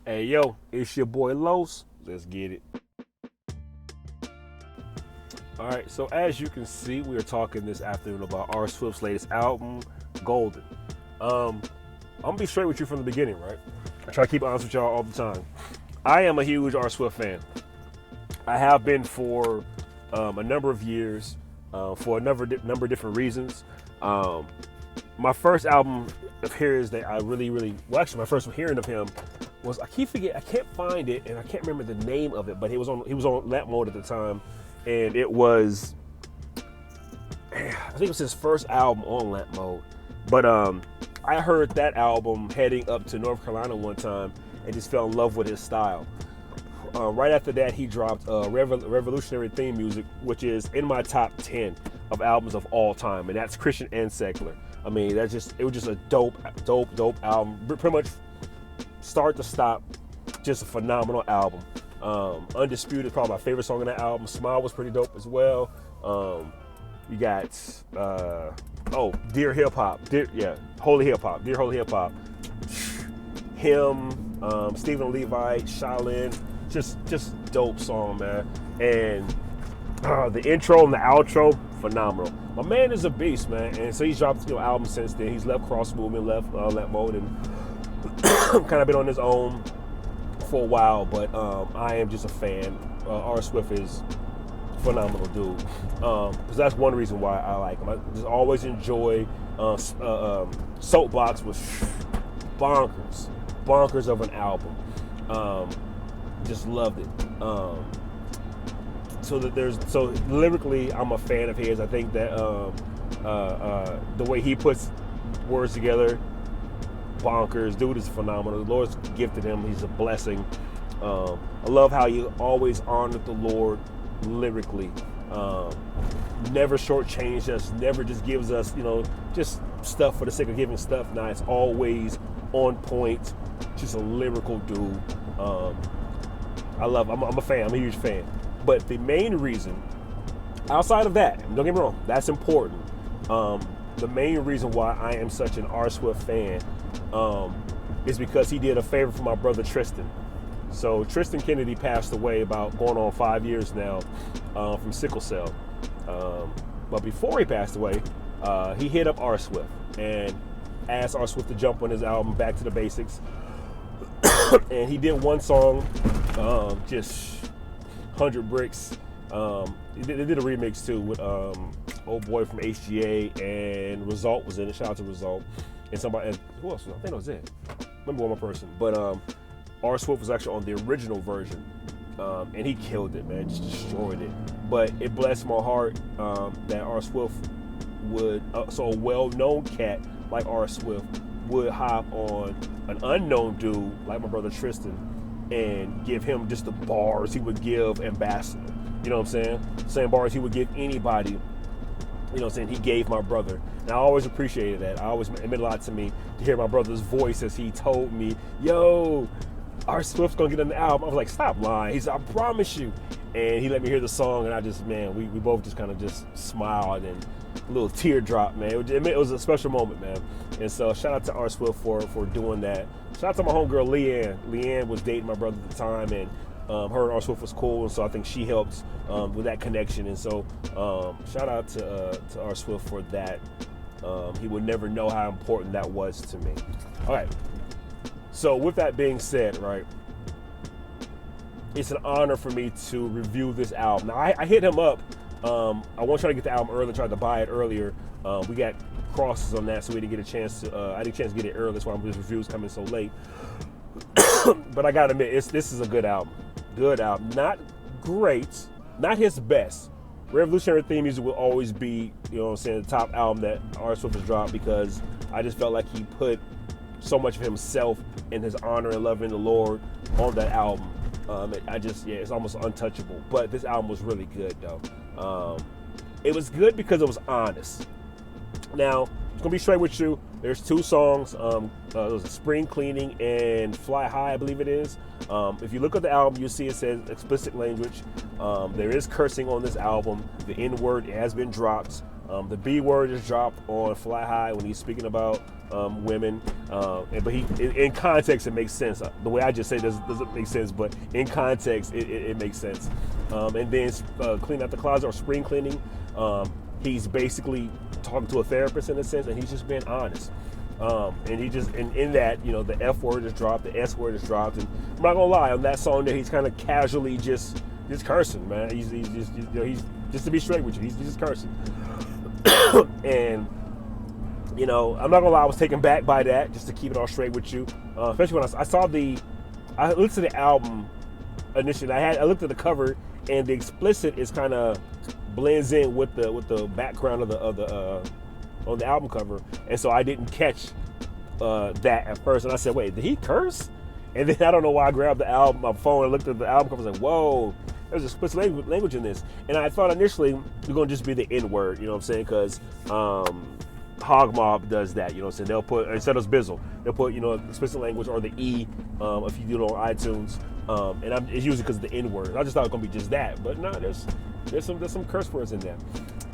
Hey yo, it's your boy Los. Let's get it. All right, so as you can see, we are talking this afternoon about R. Swift's latest album, Golden. I'm gonna be straight with you from the beginning, right? I try to keep it honest with y'all all the time. I am a huge R. Swift fan. I have been for a number of years, for a number of different reasons. My first album of his that I actually my first hearing of him was, I can't find it, and I can't remember the name of it, but he was on Lamp Mode at the time, and it was, I think it was his first album on Lamp Mode. But I heard that album heading up to North Carolina one time and just fell in love with his style. Right after that, he dropped Revolutionary Theme Music, which is in my top 10 of albums of all time, and that's Christian and secular. I mean, it was just a dope album. Pretty much start to stop, just a phenomenal album. Undisputed, probably my favorite song on that album. Smile was pretty dope as well. You got Dear Hip Hop, Holy Hip Hop, Dear Holy Hip Hop. Him, Stephen Levi, Shaolin, just dope song, man. And the intro and the outro, phenomenal. My man is a beast, man. And so he's dropped albums since then. He's left Cross Movement, left Lamp Mode, and kind of been on his own for a while. But I am just a fan. R. Swift is phenomenal dude. Because that's one reason why I like him. I just always enjoy Soapbox was bonkers of an album. Just loved it. So lyrically, I'm a fan of his. I think that the way he puts words together, bonkers. Dude is phenomenal. The Lord's gifted him. He's a blessing. I love how he always honored the Lord lyrically. Never shortchanged us. Never just gives us, just stuff for the sake of giving stuff. Nah, it's always on point. Just a lyrical dude. I love. I'm a fan. I'm a huge fan. But the main reason, outside of that, don't get me wrong, that's important. The main reason why I am such an R. Swift fan is because he did a favor for my brother Tristan. So Tristan Kennedy passed away about going on 5 years now from sickle cell. But before he passed away, he hit up R. Swift and asked R. Swift to jump on his album Back to the Basics. And he did one song, just 100 Bricks. They did a remix too with old boy from HGA, and Result was in it. Shout out to Result. And somebody, who else? I think that was it. Maybe one more person. But R. Swift was actually on the original version, and he killed it, man. Just destroyed it. But it blessed my heart that R. Swift would, so a well-known cat like R. Swift would hop on an unknown dude like my brother Tristan and give him just the bars he would give Ambassador. You know what I'm saying? Same bars he would give anybody. You know what I'm saying? He gave my brother. And I always appreciated that. It meant a lot to me to hear my brother's voice as he told me, yo, R. Swift's gonna get on the album. I was like, stop lying. He said, I promise you. And he let me hear the song, and I just, man, we both just kind of just smiled, and a little teardrop, man. It was a special moment, man. And so shout out to R. Swift for doing that. Shout out to my homegirl Leanne. Leanne was dating my brother at the time, and her and R. Swift was cool, and so I think she helped with that connection. And so shout out to R. Swift for that. He would never know how important that was to me. All right. So with that being said, right, it's an honor for me to review this album. Now, I hit him up. I want to try to get the album early, tried to buy it earlier. We got crosses on that, so we didn't get a chance to, I didn't get a chance to get it early. That's why this review's coming so late. But I got to admit, this is a good album. Good album. Not great. Not his best. Revolutionary Theme Music will always be, the top album that R. Swift has dropped, because I just felt like he put so much of himself and his honor and loving the Lord on that album. It's almost untouchable. But this album was really good, though. It was good because it was honest. Now, I'm gonna be straight with you. There's two songs. There's Spring Cleaning and Fly High, I believe it is. If you look at the album, you see it says explicit language. There is cursing on this album. The N word has been dropped. The B word is dropped on Fly High when he's speaking about women. But in context, it makes sense. The way I just say doesn't make sense, but in context, it makes sense. And then clean out the closet or spring cleaning. He's basically talking to a therapist in a sense, and he's just being honest. And he just, and in that, the F word is dropped, the S word is dropped, and I'm not gonna lie, on that song there, he's kind of casually just cursing, man. He's just, he's just to be straight with you, he's just cursing. And I'm not gonna lie, I was taken back by that, just to keep it all straight with you. Especially when I looked at the album initially. I looked at the cover, and the explicit is kind of blends in with the background of the on the album cover, and so I didn't catch that at first. And I said, "Wait, did he curse?" And then I don't know why I grabbed my phone and looked at the album cover. I was like, "Whoa, there's explicit language in this." And I thought initially it was going to just be the N word, you know what I'm saying? Because Hog Mob does that, you know what I'm saying? They'll put, instead of Bizzle, they'll put explicit language or the E if you do it on iTunes. And it's usually because of the N word. I just thought it was going to be just that, but no, there's some curse words in there.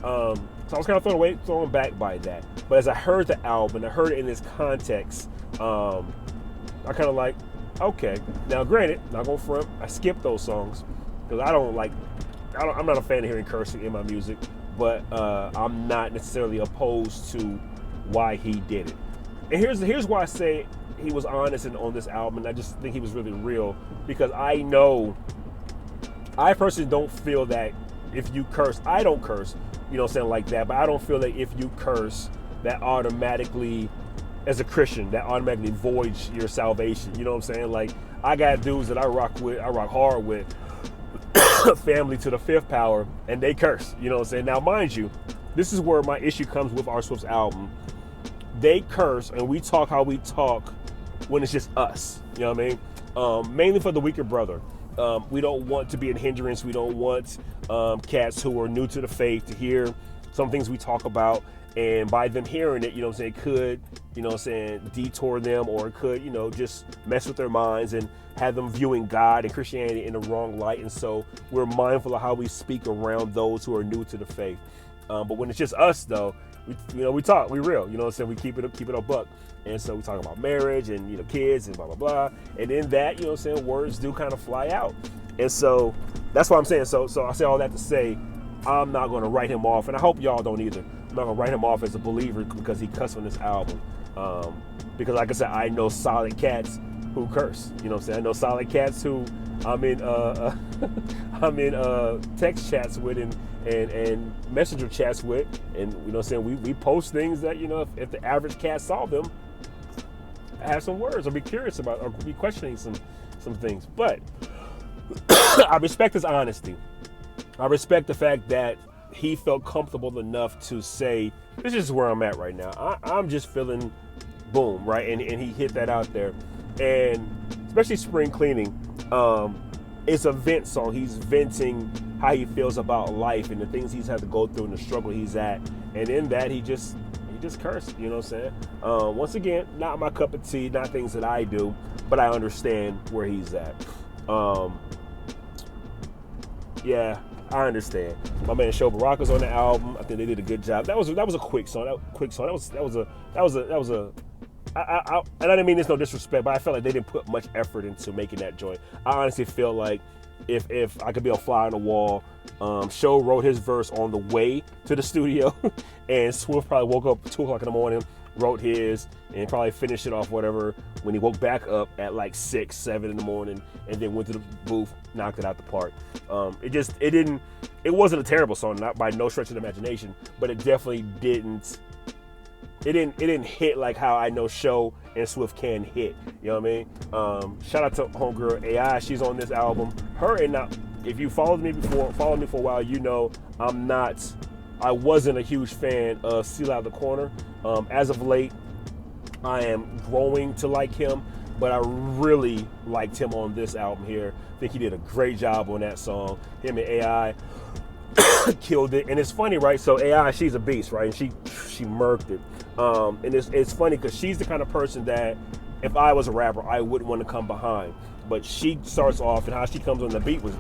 So I was kind of thrown back by that. But as I heard the album, I heard it in its context, I kind of like, okay. Now, granted, not gonna front, I skipped those songs because I'm not a fan of hearing cursing in my music, but I'm not necessarily opposed to why he did it. And here's why I say he was honest on this album, and I just think he was really real, because I personally don't feel that if you curse, I don't curse, like that, but I don't feel that if you curse, that automatically, as a Christian, that automatically voids your salvation. You know what I'm saying? Like, I got dudes that I rock hard with, family to the fifth power, and they curse. You know what I'm saying? Now, mind you, this is where my issue comes with R. Swift's album. They curse, and we talk how we talk when it's just us. You know what I mean? Mainly for the weaker brother. We don't want to be a hindrance. We don't want cats who are new to the faith to hear some things we talk about, and by them hearing it, it could, detour them, or it could, just mess with their minds and have them viewing God and Christianity in the wrong light. And so we're mindful of how we speak around those who are new to the faith. But when it's just us, though, we talk, we real, we keep it a buck. And so we talk about marriage and, kids and blah, blah, blah. And in that, words do kind of fly out. And so that's what I'm saying. So I say all that to say, I'm not going to write him off. And I hope y'all don't either. I'm not going to write him off as a believer because he cussed on this album. Because like I said, I know solid cats who curse. You know what I'm saying? I know solid cats who I'm in text chats with and messenger chats with. And we post things that, if the average cat saw them, have some words or be curious about or be questioning some things. But I respect his honesty. I respect the fact that he felt comfortable enough to say, this is where I'm at right now. I'm just feeling boom, right? And he hit that out there. And especially Spring Cleaning, it's a vent song. He's venting how he feels about life and the things he's had to go through and the struggle he's at. And in that, he just cursed, you know what I'm saying? Once again, not my cup of tea, not things that I do, but I understand where he's at. Yeah, I understand. My man Sho Baraka's on the album. I think they did a good job. That was a quick song. And I didn't mean this no disrespect, but I felt like they didn't put much effort into making that joint. I honestly feel like if I could be a fly on the wall, Sho wrote his verse on the way to the studio, and Swift probably woke up 2 o'clock in the morning, wrote his, and probably finished it off whatever when he woke back up at like 6, 7 in the morning, and then went to the booth, knocked it out the park. It wasn't a terrible song, not by no stretch of the imagination, but it definitely didn't hit like how I know Sho and Swift can hit. You know what I mean? Shout out to homegirl AI. She's on this album. Her and if you followed me for a while, I wasn't a huge fan of Seal Out the Corner. As of late, I am growing to like him, but I really liked him on this album here. I think he did a great job on that song. Him and AI killed it. And it's funny, right? So AI, she's a beast, right? And she murked it. And it's funny because she's the kind of person that if I was a rapper, I wouldn't want to come behind. But she starts off, and how she comes on the beat was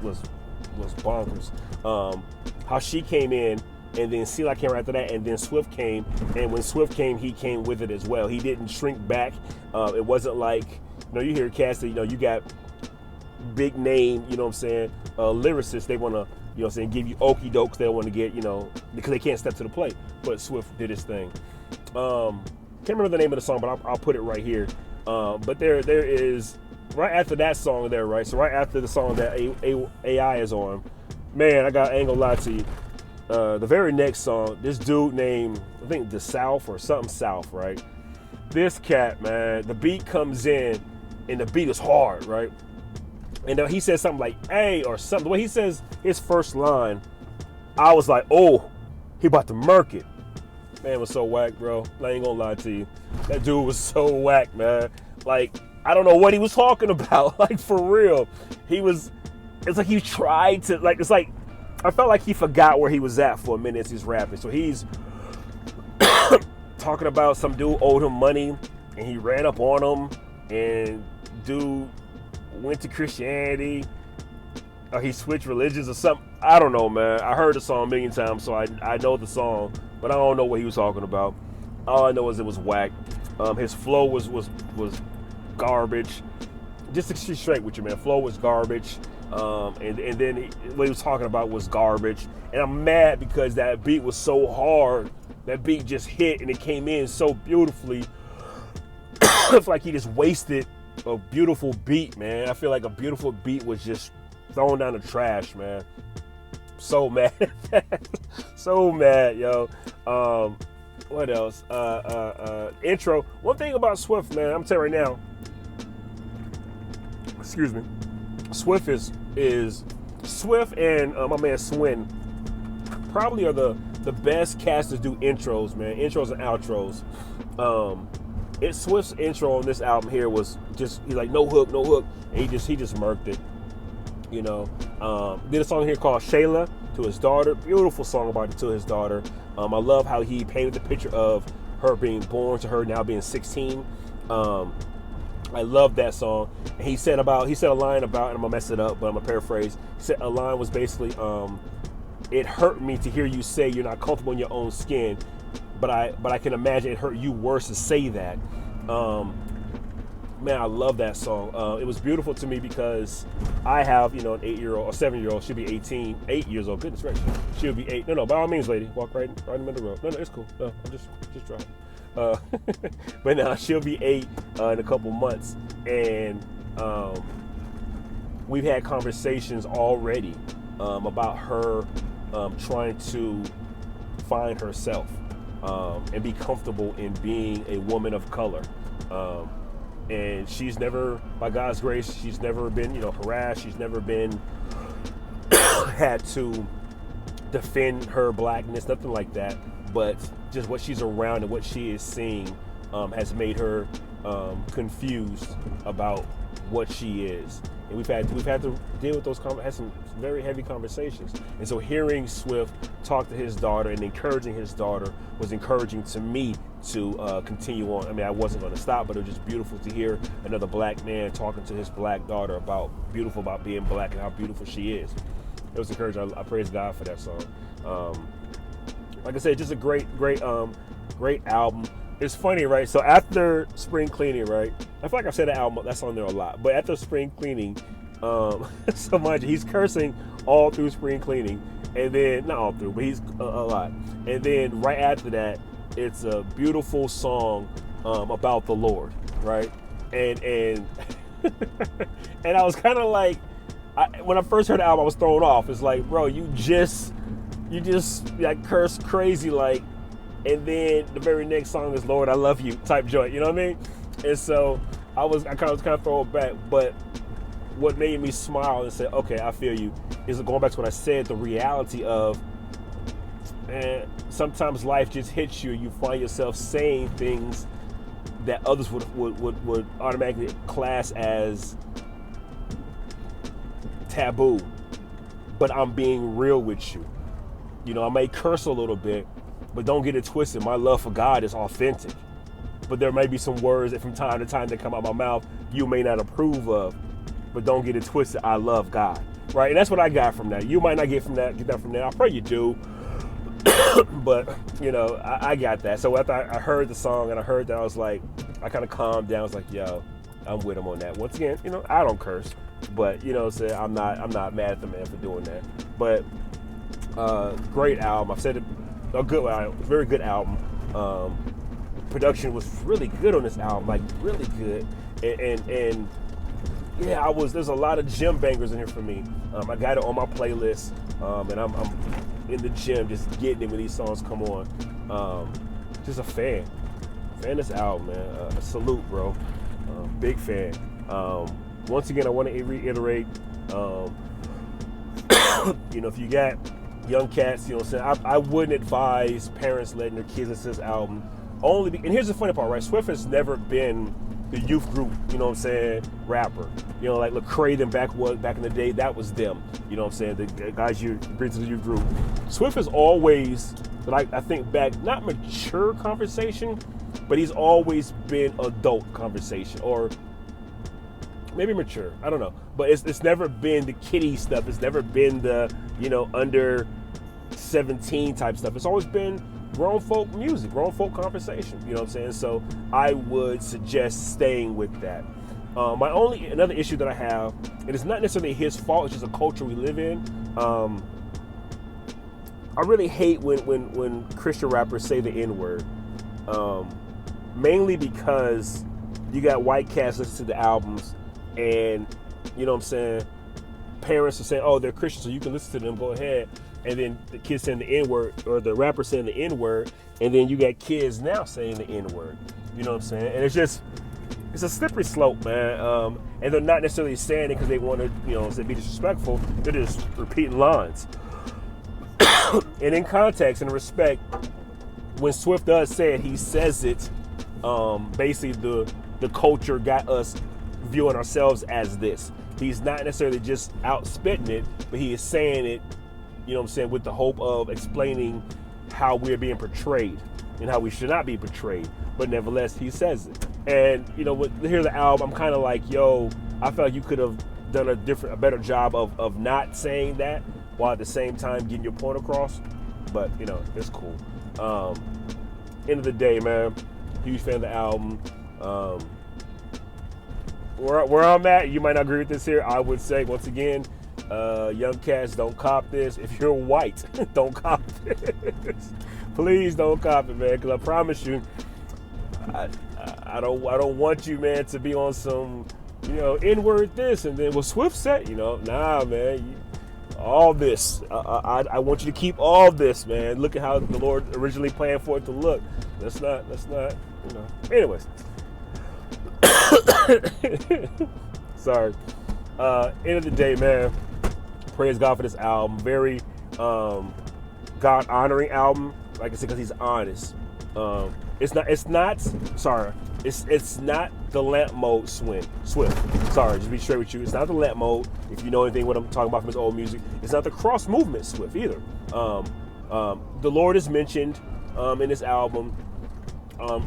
bonkers. How she came in and then C-Lock came right after that, and then Swift came. And when Swift came, he came with it as well. He didn't shrink back. It wasn't like, you hear cats that, you got big name, you know what I'm saying, lyricists, they want to, give you okie dokes. They don't want to get, because they can't step to the plate. But Swift did his thing. Can't remember the name of the song, but I'll put it right here. But there is, right after that song there, right? So right after the song that AI is on, man, I ain't gonna lie to you. The very next song, this dude named, I think The South or something South, right? This cat, man, the beat comes in and the beat is hard, right? And he says something like, hey, or something. The way he says his first line, I was like, oh, he about to murk it. Man, it was so whack, bro. I ain't gonna lie to you. That dude was so whack, man. Like, I don't know what he was talking about. Like, for real. It's like he tried to, like, it's like, I felt like he forgot where he was at for a minute as he's rapping. So he's talking about some dude owed him money and he ran up on him, and dude went to Christianity, or he switched religions or something. I don't know, man. I heard the song a million times, so I know the song, but I don't know what he was talking about. All I know is it was whack. His flow was garbage. Just to be straight with you, man. Flow was garbage. And then what he was talking about was garbage. And I'm mad because that beat was so hard. That beat just hit and it came in so beautifully. It's like he just wasted a beautiful beat, man. I feel like a beautiful beat was just thrown down the trash, man. So mad. So mad, yo. What else? Intro. One thing about Swift, man, I'm telling you right now. Excuse me. Swift is Swift and my man Swin probably are the best cast to do intros, man. Intros and outros. Swift's intro on this album here was just, he's like, no hook, and he just murked it. Did a song here called Shayla to his daughter. Beautiful song about it, to his daughter. I love how he painted the picture of her being born to her now being 16. I love that song. And he said a line about, and I'm gonna mess it up, but I'm gonna paraphrase. He said a line was basically, it hurt me to hear you say you're not comfortable in your own skin, but I can imagine it hurt you worse to say that. Man, I love that song. It was beautiful to me because I have, an 8-year-old or 7-year-old. She'll be 8 years old. Goodness gracious. She'll be 8. No, by all means, lady, walk right in the middle of the road. No, it's cool. No, I'm just driving. But now she'll be 8 in a couple months, and we've had conversations already about her trying to find herself and be comfortable in being a woman of color. And she's never, by God's grace, she's never been, harassed. She's never been had to defend her blackness, nothing like that. But just what she's around and what she is seeing has made her confused about what she is. And we've had to deal with had some very heavy conversations. And so hearing Swift talk to his daughter and encouraging his daughter was encouraging to me to continue on. I mean, I wasn't going to stop, but it was just beautiful to hear another black man talking to his black daughter about being black and how beautiful she is. It was encouraging. I praise God for that song. Like I said, just a great album. It's funny, right? So after Spring Cleaning, right? I feel like I've said that's on there a lot. But after Spring Cleaning, so mind you, he's cursing all through Spring Cleaning, and then not all through, but he's a lot. And then right after that, it's a beautiful song about the Lord, right? And and I was kind of like, when I first heard the album, I was thrown off. It's like, bro, you just like curse crazy, like. And then the very next song is "Lord, I Love You" type joint, you know what I mean? And so I was kind of thrown back, but what made me smile and say, okay, I feel you, is going back to what I said, the reality of, man, sometimes life just hits you. You find yourself saying things that others would automatically class as taboo, but I'm being real with you. I may curse a little bit, but don't get it twisted. My love for God is authentic. But there may be some words that from time to time that come out of my mouth you may not approve of. But don't get it twisted. I love God. Right? And that's what I got from that. You might not get that from that. I pray you do. But you know, I got that. So after I heard the song and I heard that, I was like, I kind of calmed down. I was like, yo, I'm with him on that. Once again, you know, I don't curse, but you know, so I'm not mad at the man for doing that. But great album. I've said it, a good album, very good album. Production was really good on this album, like really good, and yeah, there's a lot of gym bangers in here for me. I got it on my playlist, and I'm in the gym just getting it when these songs come on. Just a fan of this album, man. Salute, bro. Big fan. Once again, I want to reiterate, you know, if you got young cats, you know what I'm saying, I wouldn't advise parents letting their kids listen to this album. And here's the funny part, right? Swift has never been the youth group, you know what I'm saying, rapper. You know, like Lecrae them back in the day, that was them. You know what I'm saying? The guys you bring to the youth group. Swift has always, like, I think back, not mature conversation, but he's always been adult conversation, or maybe mature. I don't know. But it's never been the kiddie stuff. It's never been the, you know, under 17 type stuff. It's always been grown folk music, grown folk conversation. You know what I'm saying? So I would suggest staying with that. Another issue that I have, and it's not necessarily his fault, it's just a culture we live in. I really hate when Christian rappers say the N-word. Mainly because you got white cats listening to the albums, and you know what I'm saying, parents are saying, oh, they're Christians, so you can listen to them, go ahead. And then the kids saying the N-word, or the rapper saying the N-word, and then you got kids now saying the N-word. You know what I'm saying? And it's a slippery slope, man. And they're not necessarily saying it because they want to, you know, be disrespectful. They're just repeating lines. And in context and respect, when Swift does say it, he says it. Basically, the culture got us viewing ourselves as this. He's not necessarily just out spitting it, but he is saying it, you know what I'm saying, with the hope of explaining how we're being portrayed and how we should not be portrayed. But nevertheless, he says it. And, you know, here's the album, I'm kind of like, yo, I felt like you could have done a better job of not saying that while at the same time getting your point across. But, you know, it's cool. End of the day, man, huge fan of the album. Where I'm at, you might not agree with this here. I would say, once again, young cats, don't cop this. If you're white, don't cop this. Please don't cop it, man, because I promise you, I don't want you, man, to be on some, you know, N-word this, and then, well, Swift said, you know, nah, man, all this. I want you to keep all this, man. Look at how the Lord originally planned for it to look. That's not, you know. Anyways. Sorry. End of the day, man, praise God for this album. Very God-honoring album. Like I said, because he's honest. It's not the lamp mode Swift. Sorry, just be straight with you. It's not the lamp mode. If you know anything what I'm talking about from his old music, it's not the cross movement Swift either. The Lord is mentioned in this album.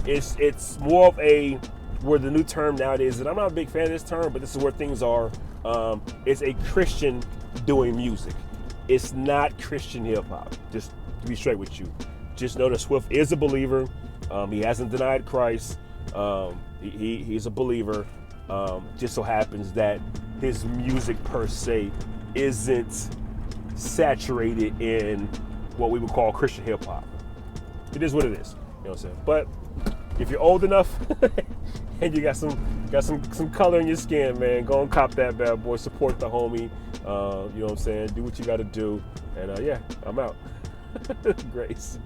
It's more of where the new term nowadays, and I'm not a big fan of this term, but this is where things are. It's a Christian doing music. It's not Christian hip hop. Just to be straight with you. Just know that Swift is a believer. He hasn't denied Christ. He's a believer. Just so happens that his music per se isn't saturated in what we would call Christian hip hop. It is what it is. You know what I'm saying? But if you're old enough and you got some color in your skin, man, go and cop that bad boy. Support the homie. You know what I'm saying? Do what you got to do. And yeah, I'm out. Grace.